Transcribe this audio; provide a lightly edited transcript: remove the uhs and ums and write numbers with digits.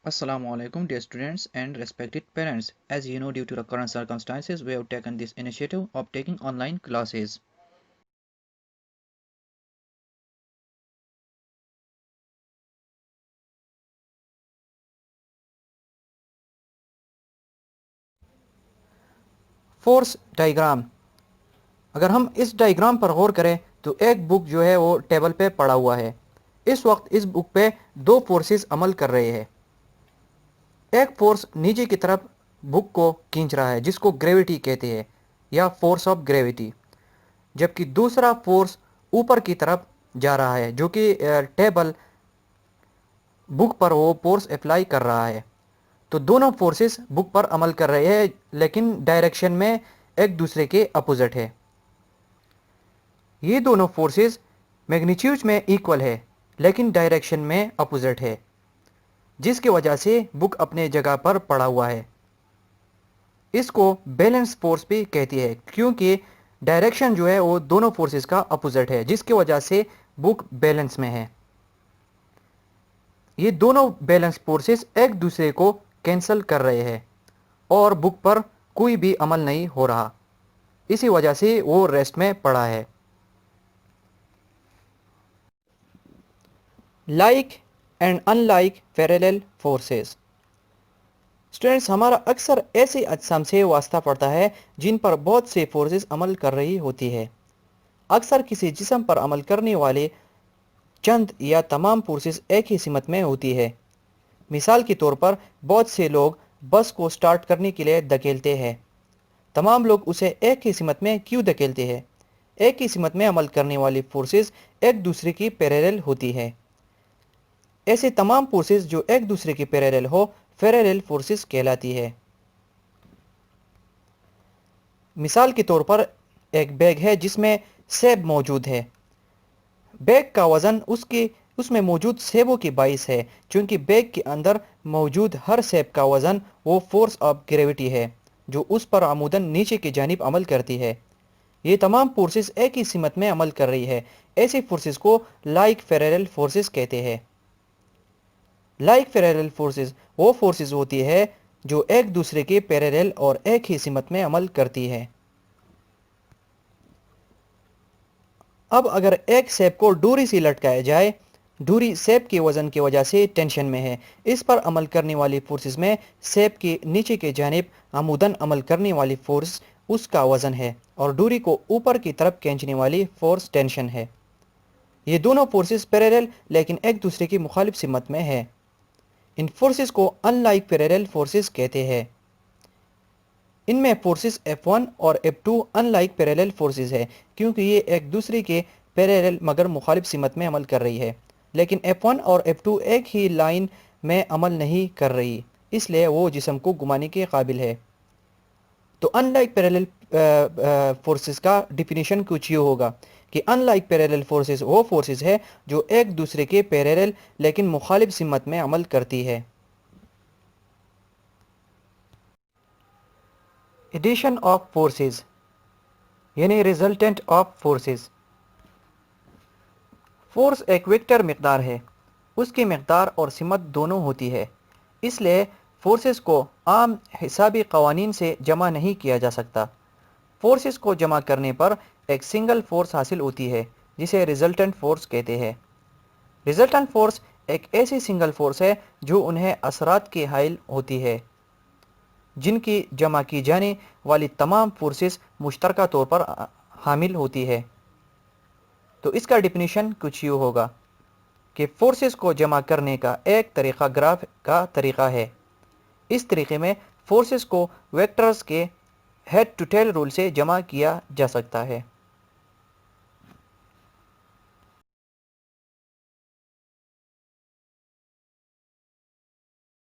Assalamu alaikum, dear students and respected parents. As you know, due to the current circumstances, we have taken this initiative of taking online classes. Force diagram. اگر ہم اس diagram پر غور کریں تو ایک بک جو ہے وہ ٹیبل پہ پڑا ہوا ہے. اس وقت اس بک پہ دو فورسز عمل کر رہے ہیں. ایک فورس نیچے کی طرف بک کو کھینچ رہا ہے جس کو گریویٹی کہتے ہیں یا فورس آف گریویٹی، جبکہ دوسرا فورس اوپر کی طرف جا رہا ہے جو کہ ٹیبل بک پر وہ فورس اپلائی کر رہا ہے. تو دونوں فورسز بک پر عمل کر رہے ہیں لیکن ڈائریکشن میں ایک دوسرے کے اپوزٹ ہے. یہ دونوں فورسز میگنیچیوڈ میں ایکول ہے لیکن ڈائریکشن میں اپوزٹ ہے، جس کی وجہ سے بک اپنے جگہ پر پڑا ہوا ہے. اس کو بیلنس فورس بھی کہتی ہے کیونکہ ڈائریکشن جو ہے وہ دونوں فورسز کا اپوزٹ ہے، جس کی وجہ سے بک بیلنس میں ہے. یہ دونوں بیلنس فورسز ایک دوسرے کو کینسل کر رہے ہیں اور بک پر کوئی بھی عمل نہیں ہو رہا، اسی وجہ سے وہ ریسٹ میں پڑا ہے. Like and in like parallel forces. Students, ہمارا اکثر ایسے اجسام سے واسطہ پڑتا ہے جن پر بہت سے فورسز عمل کر رہی ہوتی ہے. اکثر کسی جسم پر عمل کرنے والے چند یا تمام فورسز ایک ہی سمت میں ہوتی ہے. مثال کے طور پر بہت سے لوگ بس کو سٹارٹ کرنے کے لیے دھکیلتے ہیں. تمام لوگ اسے ایک ہی سمت میں کیوں دھکیلتے ہیں؟ ایک ہی سمت میں عمل کرنے والی فورسز ایک دوسرے کی پیرالل ہوتی ہے. ایسے تمام فورسز جو ایک دوسرے کی پیرالل ہو پیرالل فورسز کہلاتی ہے. مثال کے طور پر ایک بیگ ہے جس میں سیب موجود ہے. بیگ کا وزن اس میں موجود سیبوں کے باعث ہے، چونکہ بیگ کے اندر موجود ہر سیب کا وزن وہ فورس آف گریویٹی ہے جو اس پر عموداً نیچے کی جانب عمل کرتی ہے. یہ تمام فورسز ایک ہی سمت میں عمل کر رہی ہے. ایسی فورسز کو لائک پیرالل فورسز کہتے ہیں. لائک پیرالل فورسز وہ فورسز ہوتی ہے جو ایک دوسرے کے پیرالل اور ایک ہی سمت میں عمل کرتی ہے. اب اگر ایک سیب کو ڈوری سے لٹکایا جائے، ڈوری سیب کے وزن کی وجہ سے ٹینشن میں ہے. اس پر عمل کرنے والی فورسز میں سیب کے نیچے کے جانب عموداً عمل کرنے والی فورس اس کا وزن ہے اور ڈوری کو اوپر کی طرف کھینچنے والی فورس ٹینشن ہے. یہ دونوں فورسز پیرالل لیکن ایک دوسرے کی مخالف سمت میں ہے. ان فورسز کو ان لائک پیرالل فورسز کہتے ہیں. ان میں فورسز F1 اور F2 in like parallel forces ہے کیونکہ یہ ایک دوسرے کے پیرالل مگر مخالف سمت میں عمل کر رہی ہے. لیکن F1 اور F2 ایک ہی لائن میں عمل نہیں کر رہی، اس لیے وہ جسم کو گھمانے کے قابل ہے. تو ان لائک پیرالل فورسز کا ڈیفینیشن کچھ یہ ہوگا کہ ان لائک پیرالل فورسز وہ فورسز ہے جو ایک دوسرے کے پیرالل لیکن مخالف سمت میں عمل کرتی ہے. ایڈیشن آف فورسز یعنی ریزلٹنٹ آف فورسز. فورس ایک ویکٹر مقدار ہے، اس کی مقدار اور سمت دونوں ہوتی ہے، اس لیے فورسز کو عام حسابی قوانین سے جمع نہیں کیا جا سکتا. فورسز کو جمع کرنے پر ایک سنگل فورس حاصل ہوتی ہے جسے ریزلٹنٹ فورس کہتے ہیں. ریزلٹنٹ فورس ایک ایسی سنگل فورس ہے جو انہیں اثرات کے حائل ہوتی ہے جن کی جمع کی جانے والی تمام فورسز مشترکہ طور پر حامل ہوتی ہے. تو اس کا ڈیفینیشن کچھ یوں ہوگا کہ فورسز کو جمع کرنے کا ایک طریقہ گراف کا طریقہ ہے. اس طریقے میں فورسز کو ویکٹرز کے ہیڈ ٹو ٹیل رول سے جمع کیا جا سکتا ہے.